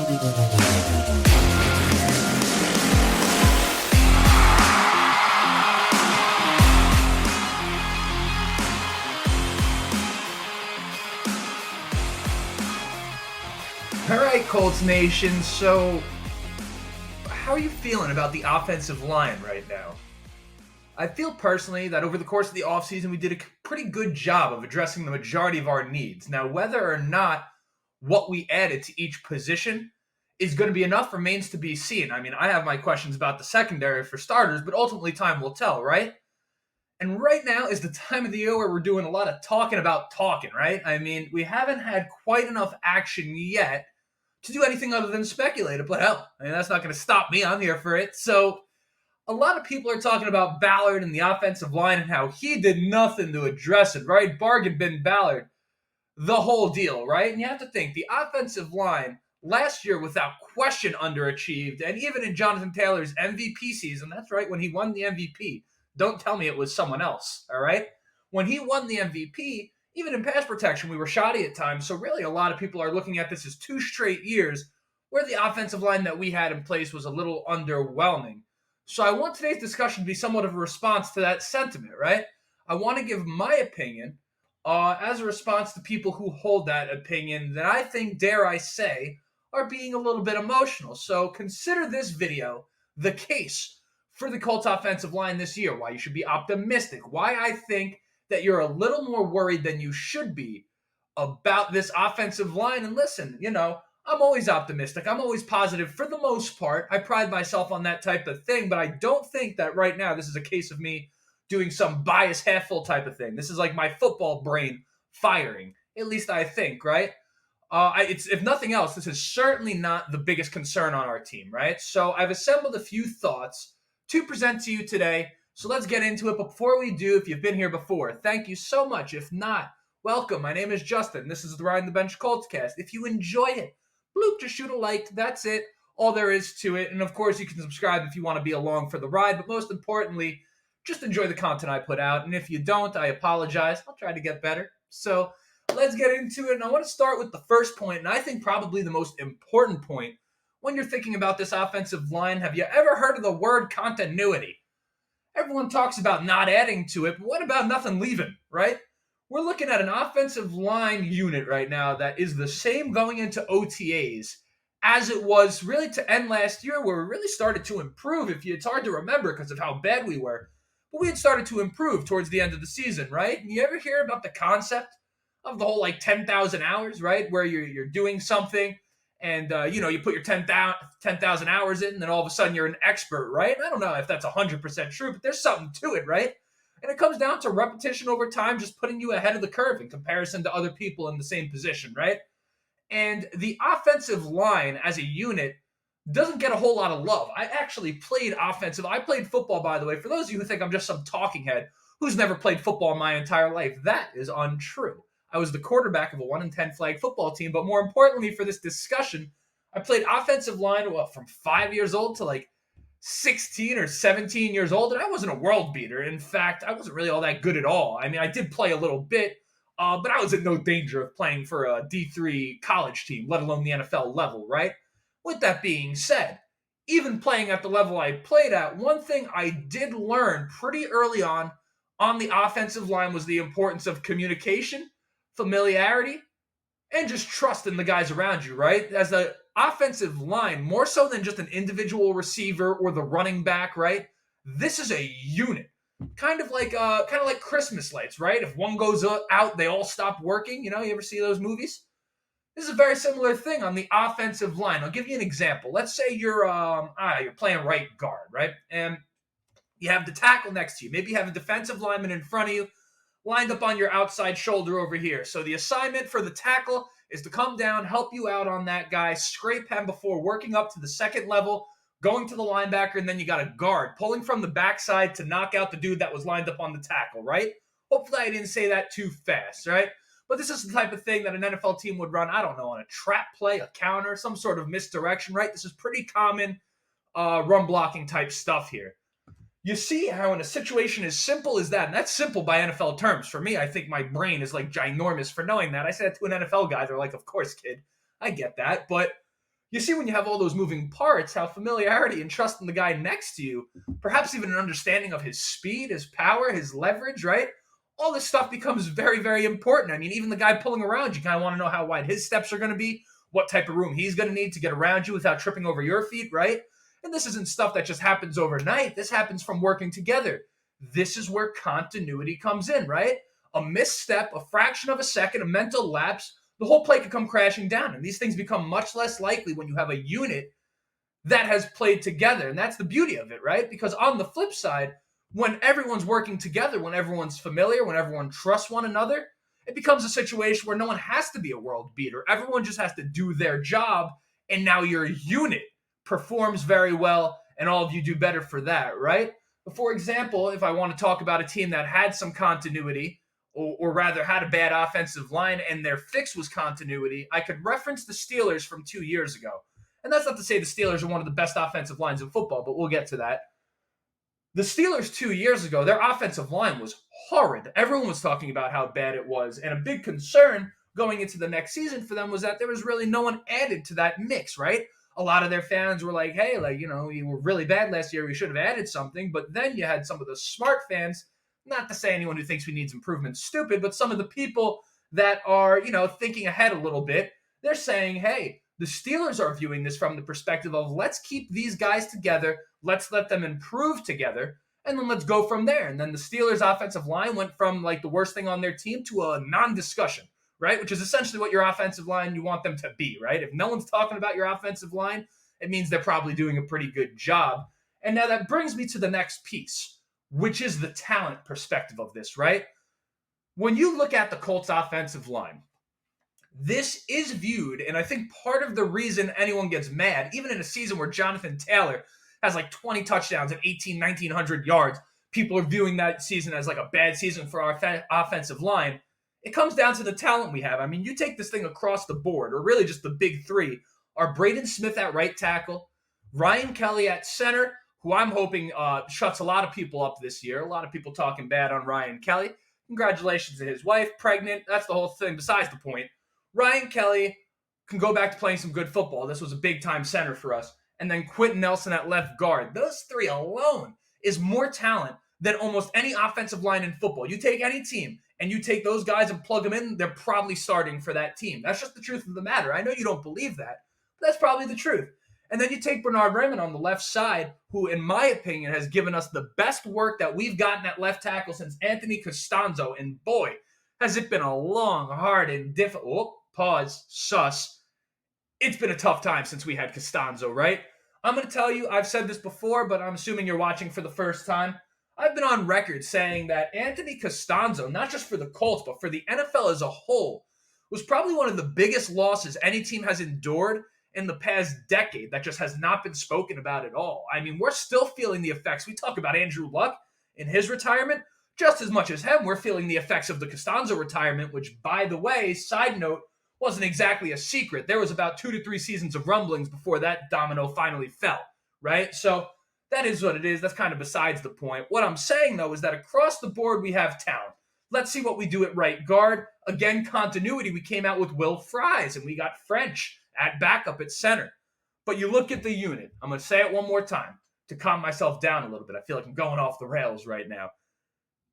All right, Colts Nation, so how are you feeling about the offensive line right now? I feel personally that over the course of the offseason, we did a pretty good job of addressing the majority of our needs. Now, whether or not what we added to each position is going to be enough remains to be seen. I mean, I have my questions about the secondary for starters, but ultimately time will tell, right? And right now is the time of the year where we're doing a lot of talking about talking, right? I mean, we haven't had quite enough action yet to do anything other than speculate it, but hell, I mean, that's not going to stop me. I'm here for it. So a lot of people are talking about Ballard and the offensive line and how he did nothing to address it, right? Bargain bin Ballard, the whole deal, right? And you have to think, the offensive line last year without question underachieved, and even in Jonathan Taylor's MVP season, that's right, when he won the MVP, don't tell me it was someone else, all right? When he won the MVP, even in pass protection, we were shoddy at times. So really a lot of people are looking at this as 2 straight years where the offensive line that we had in place was a little underwhelming. So I want today's discussion to be somewhat of a response to that sentiment, right? I want to give my opinion as a response to people who hold that opinion that I think, dare I say, are being a little bit emotional. So consider this video the case for the Colts offensive line this year, why you should be optimistic, why I think that you're a little more worried than you should be about this offensive line. And listen, I'm always optimistic. I'm always positive for the most part. I pride myself on that type of thing, but I don't think that right now this is a case of me doing some bias half full type of thing. This is like my football brain firing, at least I think, right? If nothing else, this is certainly not the biggest concern on our team, right? So I've assembled a few thoughts to present to you today. So let's get into it. But before we do, if you've been here before, thank you so much. If not, welcome. My name is Justin. This is the Ride the Bench Colts cast. If you enjoy it, bloop, just shoot a like. That's it. All there is to it. And of course, you can subscribe if you want to be along for the ride. But most importantly, just enjoy the content I put out. And if you don't, I apologize. I'll try to get better. So let's get into it. And I want to start with the first point, and I think probably the most important point when you're thinking about this offensive line. Have you ever heard of the word continuity? Everyone talks about not adding to it, but what about nothing leaving, right? We're looking at an offensive line unit right now that is the same going into OTAs as it was really to end last year, where we really started to improve. It's hard to remember because of how bad we were, but we had started to improve towards the end of the season, right? And you ever hear about the concept of the whole 10,000 hours, right? Where you're doing something and, you put your 10,000 hours in, and then all of a sudden you're an expert, right? I don't know if that's 100% true, but there's something to it, right? And it comes down to repetition over time, just putting you ahead of the curve in comparison to other people in the same position, right? And the offensive line as a unit doesn't get a whole lot of love. I actually played offensive. I played football, by the way. For those of you who think I'm just some talking head who's never played football in my entire life, that is untrue. I was the quarterback of a 1-10 flag football team, but more importantly for this discussion, I played offensive line from 5 years old to 16 or 17 years old, and I wasn't a world beater. In fact, I wasn't really all that good at all. I mean, I did play a little bit, but I was in no danger of playing for a D3 college team, let alone the NFL level, right? With that being said, even playing at the level I played at, one thing I did learn pretty early on the offensive line was the importance of communication, familiarity, and just trust in the guys around you, right? As the offensive line, more so than just an individual receiver or the running back, right? This is a unit. Kind of like Christmas lights, right? If one goes out, they all stop working. You ever see those movies? This is a very similar thing on the offensive line. I'll give you an example. Let's say you're playing right guard, right? And you have the tackle next to you. Maybe you have a defensive lineman in front of you, lined up on your outside shoulder over here. So the assignment for the tackle is to come down, help you out on that guy, scrape him before working up to the second level, going to the linebacker, and then you got a guard pulling from the backside to knock out the dude that was lined up on the tackle, right? Hopefully I didn't say that too fast, right? But this is the type of thing that an NFL team would run, I don't know, on a trap play, a counter, some sort of misdirection, right? This is pretty common run blocking type stuff here. You see how in a situation as simple as that, and that's simple by NFL terms. For me, I think my brain is ginormous for knowing that. I said that to an NFL guy. They're like, of course, kid. I get that. But You see, when you have all those moving parts, how familiarity and trust in the guy next to you, perhaps even an understanding of his speed, his power, his leverage, right? All this stuff becomes very, very important. I mean, even the guy pulling around, you kind of want to know how wide his steps are going to be, what type of room he's going to need to get around you without tripping over your feet, right? And this isn't stuff that just happens overnight. This happens from working together. This is where continuity comes in, right? A misstep, a fraction of a second, a mental lapse, the whole play could come crashing down. And these things become much less likely when you have a unit that has played together. And that's the beauty of it, right? Because on the flip side, when everyone's working together, when everyone's familiar, when everyone trusts one another, it becomes a situation where no one has to be a world beater. Everyone just has to do their job. And now your unit performs very well, and all of you do better for that, right? But for example, if I want to talk about a team that had some continuity, or rather had a bad offensive line and their fix was continuity, I could reference the Steelers from 2 years ago. And that's not to say the Steelers are one of the best offensive lines in football, but we'll get to that. The Steelers 2 years ago, their offensive line was horrid. Everyone was talking about how bad it was. And a big concern going into the next season for them was that there was really no one added to that mix, right? A lot of their fans were like, hey, you were really bad last year. We should have added something. But then you had some of the smart fans, not to say anyone who thinks we need improvement is stupid, but some of the people that are, thinking ahead a little bit, they're saying, hey, the Steelers are viewing this from the perspective of let's keep these guys together, let's let them improve together, and then let's go from there. And then the Steelers' offensive line went from like the worst thing on their team to a non-discussion, right? Which is essentially what your offensive line, you want them to be, right? If no one's talking about your offensive line, it means they're probably doing a pretty good job. And now that brings me to the next piece, which is the talent perspective of this, right? When you look at the Colts offensive line, this is viewed, and I think part of the reason anyone gets mad, even in a season where Jonathan Taylor has like 20 touchdowns and 1,900 yards, people are viewing that season as like a bad season for our offensive line. It comes down to the talent we have. I mean, you take this thing across the board, or really just the big three, are Braden Smith at right tackle, Ryan Kelly at center, who I'm hoping shuts a lot of people up this year. A lot of people talking bad on Ryan Kelly. Congratulations to his wife, pregnant. That's the whole thing besides the point. Ryan Kelly can go back to playing some good football. This was a big-time center for us. And then Quenton Nelson at left guard. Those three alone is more talent than almost any offensive line in football. You take any team and you take those guys and plug them in, they're probably starting for that team. That's just the truth of the matter. I know you don't believe that, but that's probably the truth. And then you take Bernard Raymond on the left side, who, in my opinion, has given us the best work that we've gotten at left tackle since Anthony Costanzo. And boy, has it been a long, hard, and difficult, it's been a tough time since we had Costanzo, right? I'm going to tell you, I've said this before, but I'm assuming you're watching for the first time. I've been on record saying that Anthony Costanzo, not just for the Colts, but for the NFL as a whole, was probably one of the biggest losses any team has endured in the past decade that just has not been spoken about at all. I mean, we're still feeling the effects. We talk about Andrew Luck in his retirement. Just as much as him, we're feeling the effects of the Costanzo retirement, which, by the way, side note, wasn't exactly a secret. There was about 2 to 3 seasons of rumblings before that domino finally fell, right? So that is what it is. That's kind of besides the point. What I'm saying, though, is that across the board, we have talent. Let's see what we do at right guard. Again, continuity. We came out with Will Fries, and we got French at backup at center. But you look at the unit. I'm going to say it one more time to calm myself down a little bit. I feel like I'm going off the rails right now.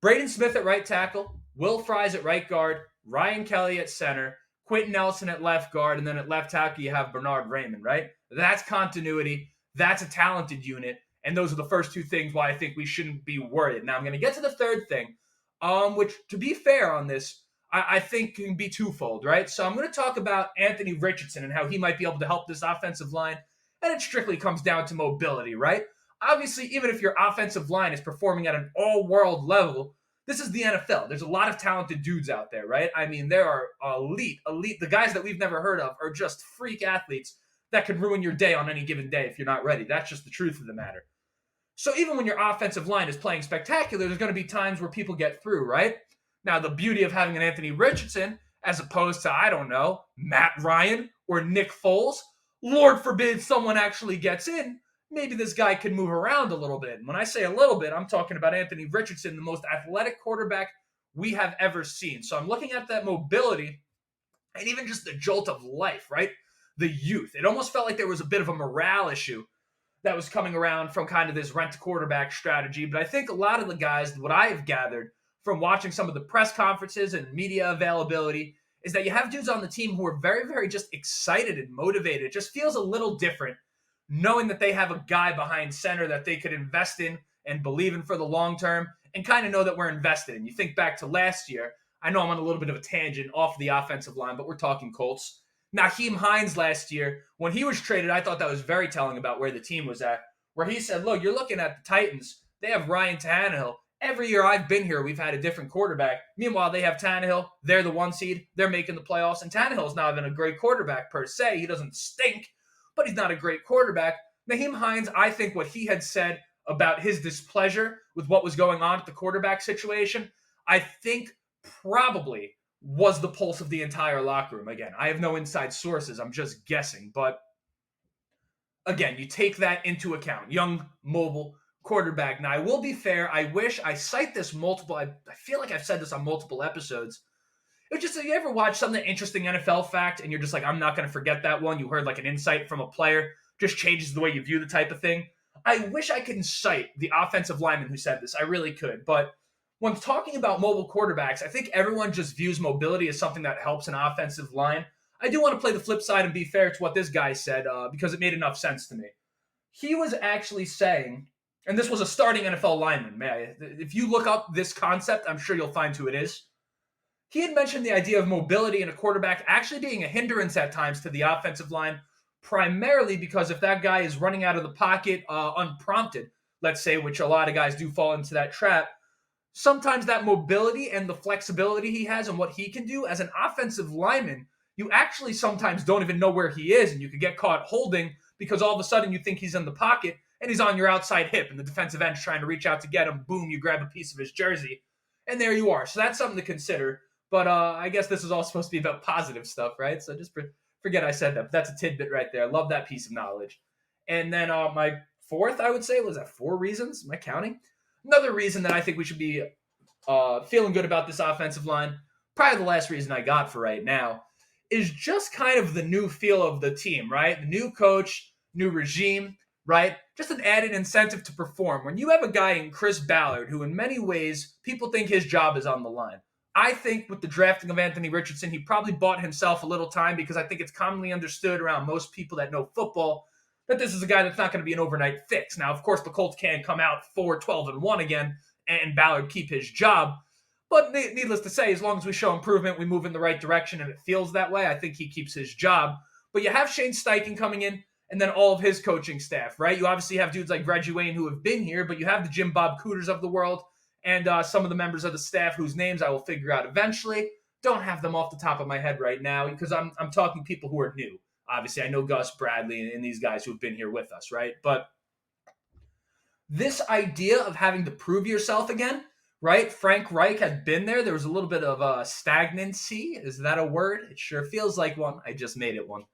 Braden Smith at right tackle, Will Fries at right guard, Ryan Kelly at center, Quenton Nelson at left guard, and then at left tackle you have Bernard Raymond, right? That's continuity. That's a talented unit. And those are the first two things why I think we shouldn't be worried. Now I'm going to get to the third thing, which, to be fair on this, I think can be twofold, right? So I'm going to talk about Anthony Richardson and how he might be able to help this offensive line. And it strictly comes down to mobility, right? Obviously, even if your offensive line is performing at an all-world level, this is the NFL. There's a lot of talented dudes out there, right? I mean, there are elite. The guys that we've never heard of are just freak athletes that could ruin your day on any given day if you're not ready. That's just the truth of the matter. So even when your offensive line is playing spectacular, there's going to be times where people get through, right? Now, the beauty of having an Anthony Richardson, as opposed to, I don't know, Matt Ryan or Nick Foles, Lord forbid someone actually gets in, maybe this guy can move around a little bit. And when I say a little bit, I'm talking about Anthony Richardson, the most athletic quarterback we have ever seen. So I'm looking at that mobility and even just the jolt of life, right? the youth. It almost felt like there was a bit of a morale issue that was coming around from kind of this rent quarterback strategy. But I think a lot of the guys, what I have gathered from watching some of the press conferences and media availability, is that you have dudes on the team who are very, very just excited and motivated. It just feels a little different knowing that they have a guy behind center that they could invest in and believe in for the long term and kind of know that we're invested in. You think back to last year. I know I'm on a little bit of a tangent off the offensive line, but we're talking Colts. Nyheim Hines last year, when he was traded, I thought that was very telling about where the team was at, where he said, look, you're looking at the Titans. They have Ryan Tannehill. Every year I've been here, we've had a different quarterback. Meanwhile, they have Tannehill. They're the 1 seed. They're making the playoffs. And Tannehill's not even a great quarterback per se. He doesn't stink, but he's not a great quarterback. Nyheim Hines, I think what he had said about his displeasure with what was going on at the quarterback situation, I think probably was the pulse of the entire locker room. Again, I have no inside sources. I'm just guessing. But again, you take that into account. Young, mobile quarterback. Now, I will be fair. I cite this multiple. I feel like I've said this on multiple episodes. It's just, you ever watch something interesting NFL fact and you're just like, I'm not going to forget that one. You heard like an insight from a player, just changes the way you view the type of thing. I wish I could cite the offensive lineman who said this. I really could. But when talking about mobile quarterbacks, I think everyone just views mobility as something that helps an offensive line. I do want to play the flip side and be fair to what this guy said because it made enough sense to me. He was actually saying, and this was a starting NFL lineman. If you look up this concept, I'm sure you'll find who it is. He had mentioned the idea of mobility in a quarterback actually being a hindrance at times to the offensive line, primarily because if that guy is running out of the pocket unprompted, let's say, which a lot of guys do fall into that trap, sometimes that mobility and the flexibility he has and what he can do as an offensive lineman, you actually sometimes don't even know where he is, and you could get caught holding because all of a sudden you think he's in the pocket and he's on your outside hip and the defensive end's trying to reach out to get him. Boom, you grab a piece of his jersey, and there you are. So that's something to consider. But I guess this is all supposed to be about positive stuff, right? So just forget I said that. But that's a tidbit right there. I love that piece of knowledge. And then my fourth, I would say, was that 4 reasons? Am I counting? Another reason that I think we should be feeling good about this offensive line, probably the last reason I got for right now, is just kind of the new feel of the team, right? The new coach, new regime, right? Just an added incentive to perform. When you have a guy in Chris Ballard, who in many ways, people think his job is on the line. I think with the drafting of Anthony Richardson, he probably bought himself a little time because I think it's commonly understood around most people that know football that this is a guy that's not going to be an overnight fix. Now, of course, the Colts can come out 4-12-1 again and Ballard keep his job. But needless to say, as long as we show improvement, we move in the right direction and it feels that way, I think he keeps his job. But you have Shane Steichen coming in and then all of his coaching staff, right? You obviously have dudes like Reggie Wayne who have been here, but you have the Jim Bob Cooters of the world and some of the members of the staff whose names I will figure out eventually. Don't have them off the top of my head right now because I'm talking people who are new. Obviously, I know Gus Bradley and these guys who have been here with us, right? But this idea of having to prove yourself again, right? Frank Reich had been there. There was a little bit of stagnancy. Is that a word? It sure feels like one. I just made it one.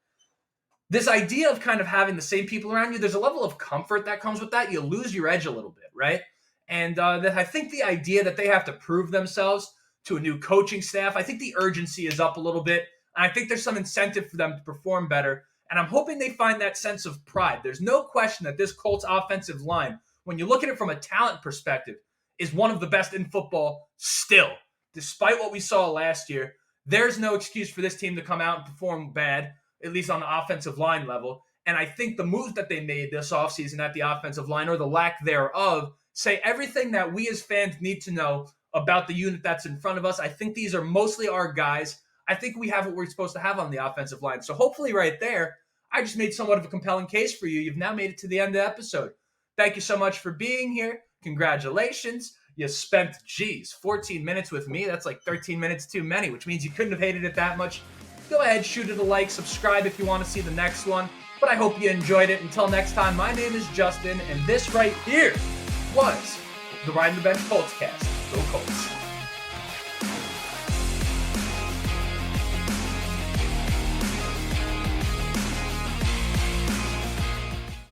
This idea of kind of having the same people around you, there's a level of comfort that comes with that. You lose your edge a little bit, right? And that I think the idea that they have to prove themselves to a new coaching staff, I think the urgency is up a little bit. And I think there's some incentive for them to perform better. And I'm hoping they find that sense of pride. There's no question that this Colts offensive line, when you look at it from a talent perspective, is one of the best in football still. Despite what we saw last year, there's no excuse for this team to come out and perform bad, at least on the offensive line level. And I think the moves that they made this offseason at the offensive line, or the lack thereof, say everything that we as fans need to know about the unit that's in front of us. I think these are mostly our guys. I think we have what we're supposed to have on the offensive line. So hopefully right there, I just made somewhat of a compelling case for you. You've now made it to the end of the episode. Thank you so much for being here. Congratulations. You spent, 14 minutes with me. That's like 13 minutes too many, which means you couldn't have hated it that much. Go ahead, shoot it a like, subscribe if you want to see the next one. But I hope you enjoyed it. Until next time, my name is Justin, and this right here was the Ride the Bench Colts cast. Go Colts.